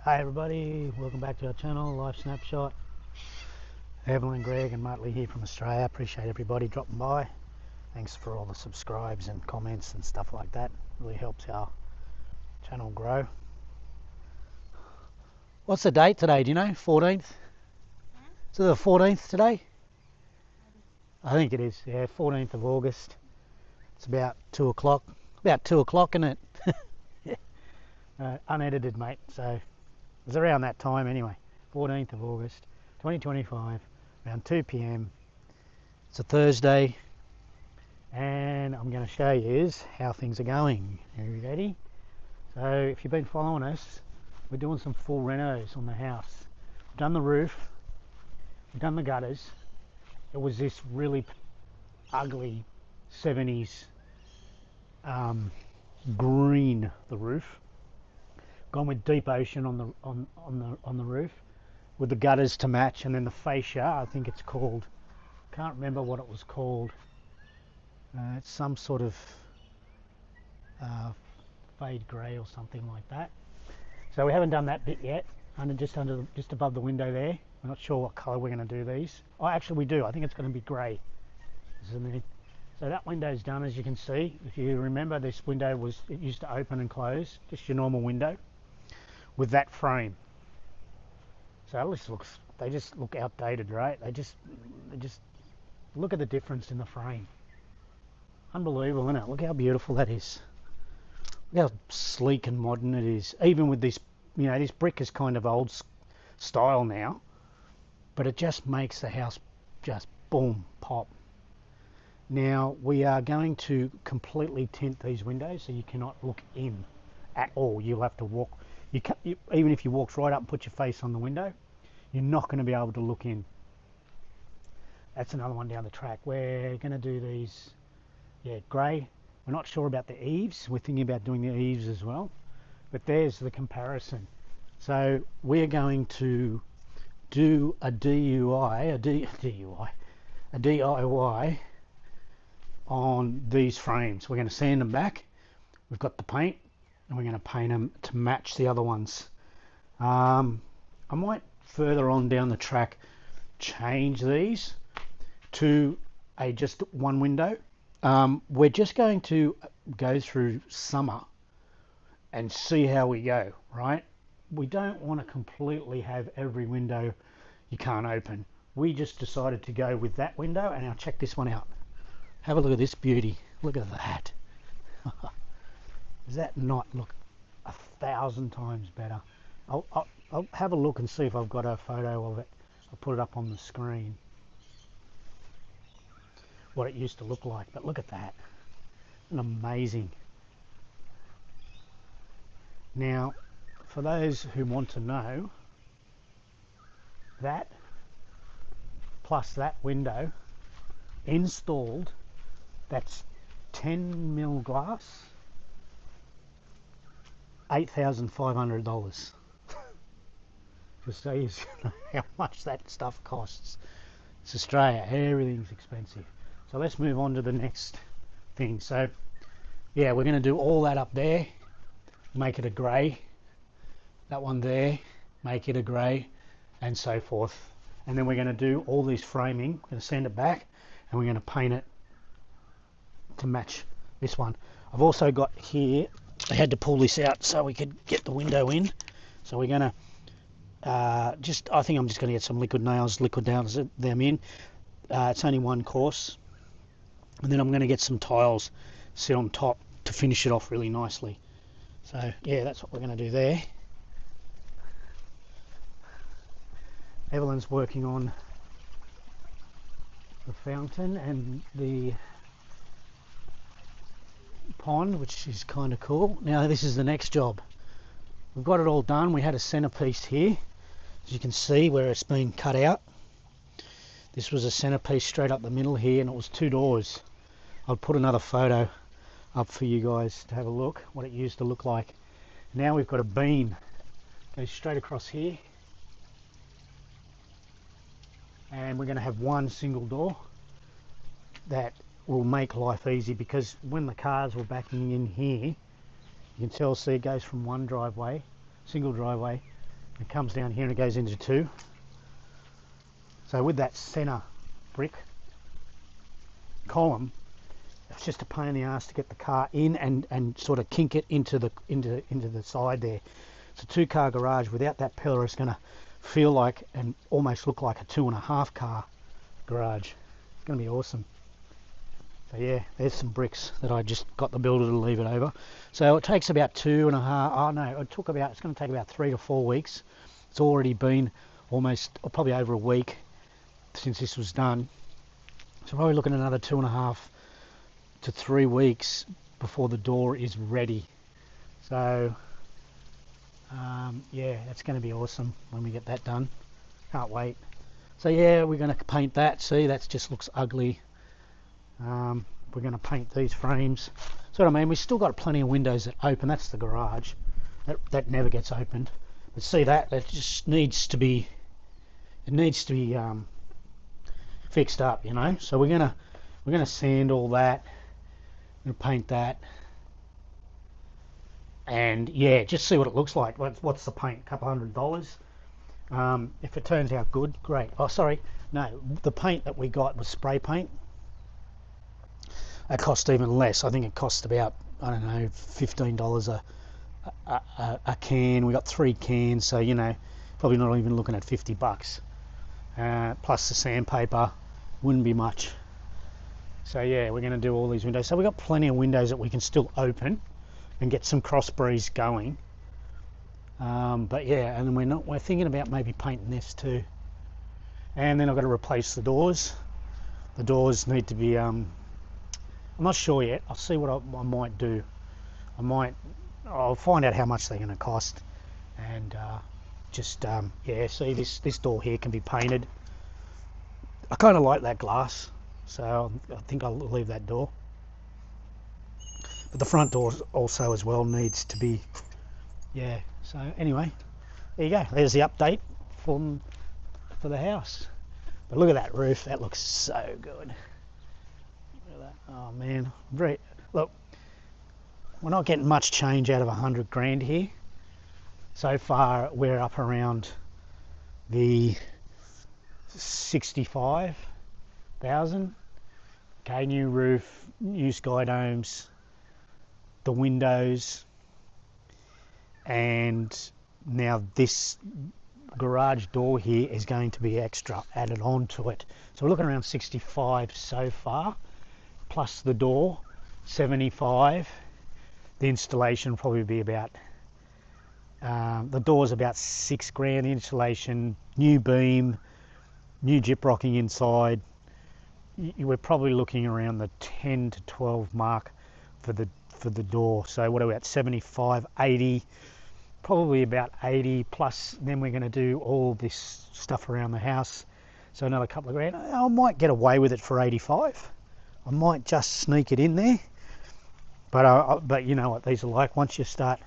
Hi everybody, welcome back to our channel, LifeSnapShot. Evelyn, Greg and Martley here from Australia. Appreciate everybody dropping by. Thanks for all the subscribes and comments and stuff like that. Really helps our channel grow. What's the date today, do you know? 14th? Is it the 14th today? I think it is, yeah, 14th of August. It's about 2 o'clock. About 2 o'clock, isn't it? Yeah. Unedited, mate, so it's around that time anyway. 14th of August 2025, around 2 p.m. It's a Thursday, and I'm going to show you how things are going. Are you ready? So if you've been following us, we're doing some full renos on the house. We've done the roof, we've done the gutters. It was this really ugly 70s green, the roof. Gone with deep ocean on the roof, with the gutters to match, and then the fascia, I think it's called, can't remember what it was called. It's some sort of fade grey or something like that. So we haven't done that bit yet. Just above the window there. We're not sure what colour we're going to do these. Oh, actually we do. I think it's going to be grey. So that window's done, as you can see. If you remember, this window it used to open and close, just your normal window, with that frame. So they just look outdated, right? They just look at the difference in the frame. Unbelievable, isn't it? Look how beautiful that is. Look how sleek and modern it is. Even with this, you know, this brick is kind of old style now, but it just makes the house just boom, pop. Now we are going to completely tint these windows so you cannot look in at all. You'll have to walk. Even if you walked right up and put your face on the window, you're not going to be able to look in. That's another one down the track. We're going to do these, yeah, grey. We're not sure about the eaves. We're thinking about doing the eaves as well. But there's the comparison. So we're going to do a DIY on these frames. We're going to sand them back. We've got the paint, and we're going to paint them to match the other ones. I might further on down the track change these to just one window. We're just going to go through summer and see how we go, right? We don't want to completely have every window you can't open. We just decided to go with that window, and now check this one out. Have a look at this beauty. Look at that. Does that not look 1,000 times better? I'll have a look and see if I've got a photo of it. I'll put it up on the screen, what it used to look like. But look at that. Amazing. Now, for those who want to know, that plus that window installed, that's 10mm glass, $8,500. Just so you know how much that stuff costs. It's Australia, everything's expensive. So let's move on to the next thing. So yeah, we're going to do all that up there, make it a grey. That one there, make it a grey, and so forth. And then we're going to do all this framing. We're going to sand it back, and we're going to paint it to match this one. I've also got here, I had to pull this out so we could get the window in. So we're going to I think I'm just going to get some liquid nails them in. It's only one course. And then I'm going to get some tiles sit on top to finish it off really nicely. So yeah, that's what we're going to do there. Evelyn's working on the fountain and the pond, which is kind of cool. Now this is the next job. We've got it all done. We had a centerpiece here, as you can see, where it's been cut out. This was a centerpiece straight up the middle here, and it was 2 doors. I'll put another photo up for you guys to have a look what it used to look like. Now we've got a beam goes straight across here, and we're going to have one single door that will make life easy, because when the cars were backing in here, you can see it goes from one driveway, single driveway, It comes down here and it goes into two. So with that center brick column, it's just a pain in the ass to get the car in and sort of kink it into the side there. It's a 2-car garage. Without that pillar, it's going to feel like and almost look like a 2.5-car garage. It's going to be awesome. So yeah, there's some bricks that I just got the builder to leave it over. So it takes about 2.5. Oh no, it's going to take about 3 to 4 weeks. It's already been almost probably over a week since this was done. So probably looking at another 2.5 to 3 weeks before the door is ready. So yeah, that's going to be awesome when we get that done. Can't wait. So yeah, we're going to paint that. See, that just looks ugly. We're going to paint these frames. So what I mean, we've still got plenty of windows that open. That's the garage. That never gets opened. But see, that just needs to be, it needs to be fixed up, you know. So we're gonna sand all that. We're gonna paint that. And yeah, just see what it looks like. What's the paint? A couple $100. If it turns out good, great. Oh, sorry, no, the paint that we got was spray paint. It cost even less. I think it cost about, I don't know, $15 a can. We got 3 cans, so you know, probably not even looking at $50. Plus the sandpaper, wouldn't be much. So yeah, we're going to do all these windows. So we've got plenty of windows that we can still open and get some cross breeze going. But yeah, and we're thinking about maybe painting this too. And then I've got to replace the doors. The doors need to be, I'm not sure yet. I'll see what I might do. I'll find out how much they're going to cost, and yeah, see, this door here can be painted. I kind of like that glass, so I think I'll leave that door. But the front door also as well needs to be, yeah. So anyway, there you go. There's the update for the house. But look at that roof. That looks so good. Look at that. Oh man, look. We're not getting much change out of 100 grand here. So far, we're up around the 65,000. Okay, new roof, new sky domes, the windows, and now this garage door here is going to be extra added on to it. So we're looking around 65 so far, plus the door, 75. The installation will probably be about, the door's about 6 grand, the installation, new beam, new gyprocking inside. We're probably looking around the 10 to 12 mark for the door. So what are we at, 75, 80, probably about 80 plus. Then we're going to do all this stuff around the house. So another couple of grand. I might get away with it for 85. I might just sneak it in there. But you know what these are like. Once you start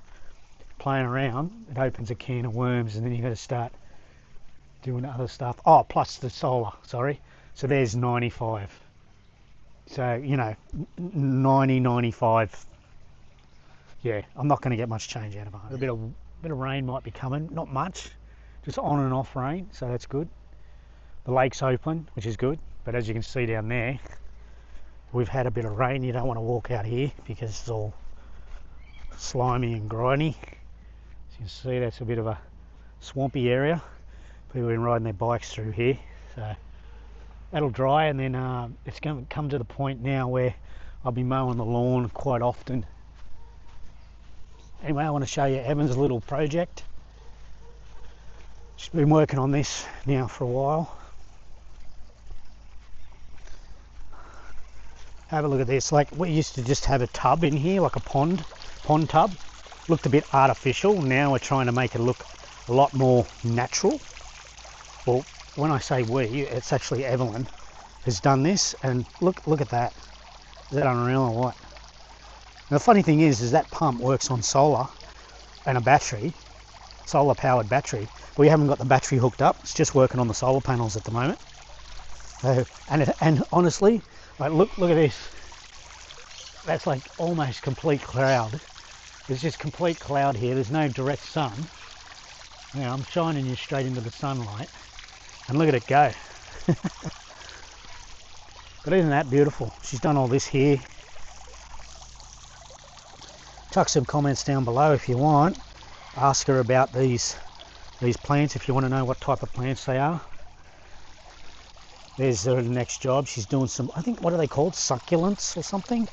playing around, it opens a can of worms, and then you got to start doing other stuff. Oh, plus the solar, sorry. So there's 95. So, you know, 90, 95. Yeah, I'm not going to get much change out of it. A bit of rain might be coming, not much, just on and off rain, so that's good. The lake's open, which is good, but as you can see down there, we've had a bit of rain. You don't want to walk out here because it's all slimy and grimy. As you can see, that's a bit of a swampy area. People have been riding their bikes through here. So that'll dry, and then it's going to come to the point now where I'll be mowing the lawn quite often. Anyway, I want to show you Evan's little project. She's been working on this now for a while. Have a look at this. Like, we used to just have a tub in here, like a pond tub. Looked a bit artificial. Now we're trying to make it look a lot more natural. Well, when I say we, it's actually Evelyn has done this, and look at that. Is that unreal or what? Now, the funny thing is that pump works on solar and a battery, solar powered battery. We haven't got the battery hooked up. It's just working on the solar panels at the moment. And honestly, like, look at this. That's like almost complete cloud. There's just complete cloud here. There's no direct sun. Now I'm shining you straight into the sunlight, and look at it go. But isn't that beautiful? She's done all this here. Chuck some comments down below if you want. Ask her about these plants if you want to know what type of plants they are. There's her next job. She's doing some, I think, what are they called? Succulents or something?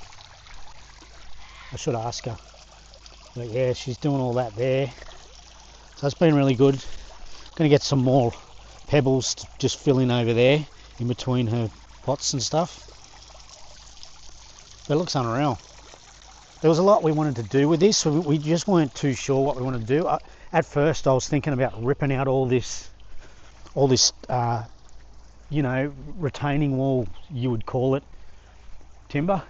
I should ask her. But yeah, she's doing all that there. So it's been really good. Going to get some more pebbles to just fill in over there in between her pots and stuff. But it looks unreal. There was a lot we wanted to do with this, so we just weren't too sure what we wanted to do. At first I was thinking about ripping out all this you know, retaining wall, you would call it, timber.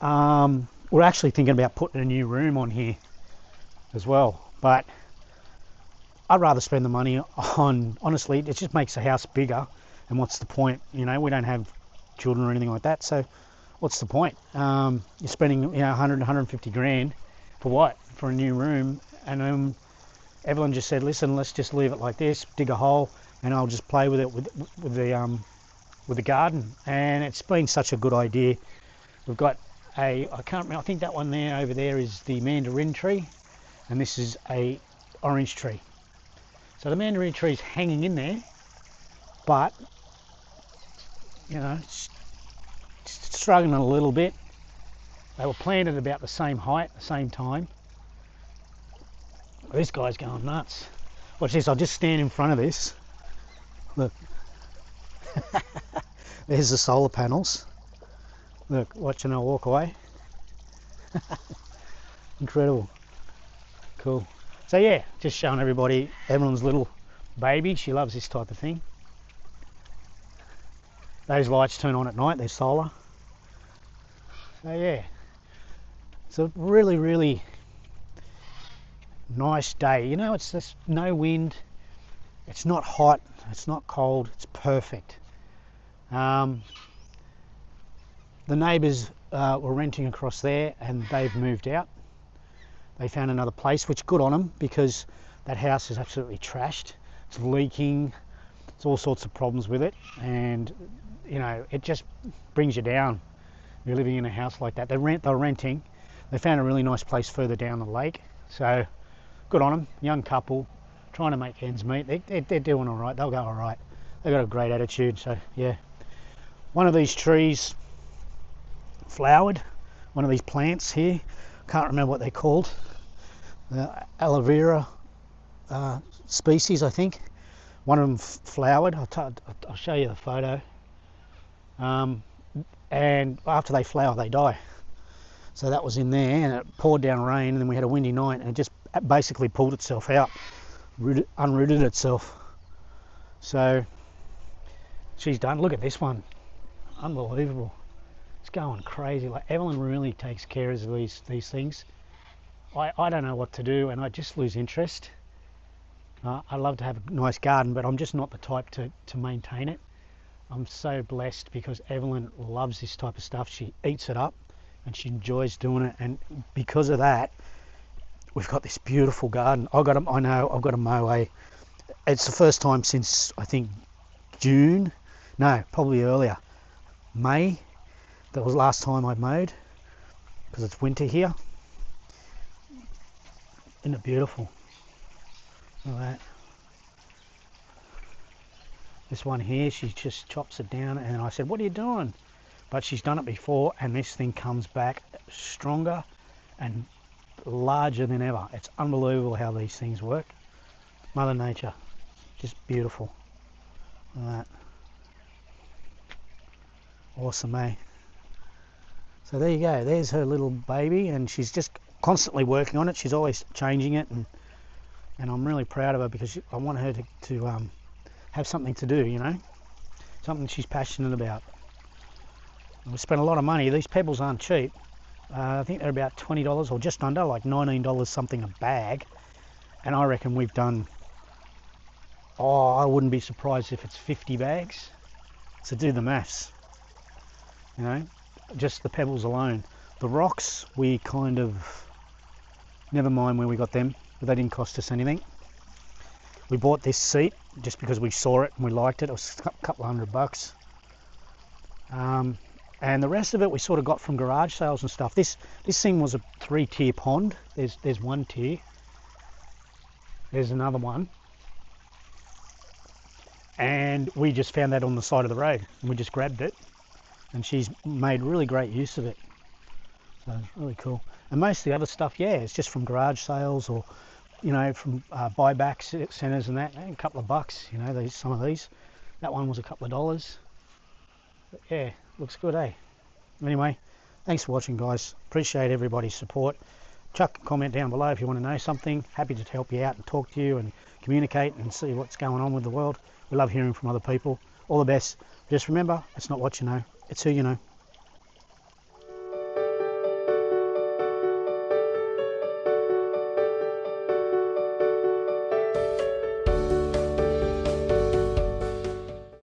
We're actually thinking about putting a new room on here as well, but I'd rather spend the money on, honestly, it just makes the house bigger, and what's the point? You know, we don't have children or anything like that, so what's the point? You're spending, you know, 100, 150 grand for what? For a new room. And Evelyn just said, listen, let's just leave it like this, dig a hole, and I'll just play with it with the garden. And it's been such a good idea. We've got I can't remember, I think that one there over there is the mandarin tree, and this is a orange tree. So the mandarin tree is hanging in there, but you know, it's struggling a little bit. They were planted about the same height, the same time. This guy's going nuts. Watch this, I'll just stand in front of this. Look. There's the solar panels. Look, watching her walk away. Incredible. Cool. So yeah, just showing everybody Evelyn's little baby. She loves this type of thing. Those lights turn on at night, they're solar. So yeah, it's a really, really nice day. You know, it's just no wind. It's not hot, it's not cold, it's perfect. The neighbours were renting across there, and they've moved out. They found another place, which good on them, because that house is absolutely trashed. It's leaking, it's all sorts of problems with it, and you know, it just brings you down. You're living in a house like that. They're renting. They found a really nice place further down the lake, so good on them. Young couple, trying to make ends meet. They're doing all right. They'll go all right. They've got a great attitude. So yeah, one of these trees flowered. One of these plants here, can't remember what they're called. The aloe vera species, I think. One of them flowered. I'll show you the photo. And after they flower, they die. So that was in there, and it poured down rain, and then we had a windy night, and it just basically pulled itself out, unrooted itself. So she's done. Look at this one, unbelievable. It's going crazy. Like, Evelyn really takes care of these things. I don't know what to do, and I just lose interest. I love to have a nice garden, but I'm just not the type to maintain it. I'm so blessed because Evelyn loves this type of stuff. She eats it up and she enjoys doing it, and because of that, we've got this beautiful garden. I've got to mow it's the first time since I think June, no, probably earlier, May. That was the last time I mowed, because it's winter here. Isn't it beautiful? Look at that. This one here, she just chops it down, and I said, what are you doing? But she's done it before, and this thing comes back stronger and larger than ever. It's unbelievable how these things work. Mother Nature, just beautiful. Look at that. Awesome, eh? So there you go, there's her little baby, and she's just constantly working on it. She's always changing it, and I'm really proud of her, because I want her to have something to do, you know, something she's passionate about. And we spent a lot of money. These pebbles aren't cheap. I think they're about $20 or just under, like $19 something a bag, and I reckon we've done, I wouldn't be surprised if it's 50 bags. So do the maths, you know, just the pebbles alone. The rocks, we kind of, never mind where we got them. but they didn't cost us anything. We bought this seat just because we saw it and we liked it. It was a couple $100. And the rest of it we sort of got from garage sales and stuff. This thing was a 3-tier pond. There's one tier. There's another one. And we just found that on the side of the road and we just grabbed it, and she's made really great use of it. So it's really cool. And most of the other stuff, yeah, it's just from garage sales or, you know, from buyback centers and that. A couple of bucks, you know, some of these. That one was a couple of dollars. But yeah, looks good, eh? Anyway, thanks for watching, guys. Appreciate everybody's support. Chuck a comment down below if you want to know something. Happy to help you out and talk to you and communicate and see what's going on with the world. We love hearing from other people. All the best. Just remember, it's not what you know, it's who you know.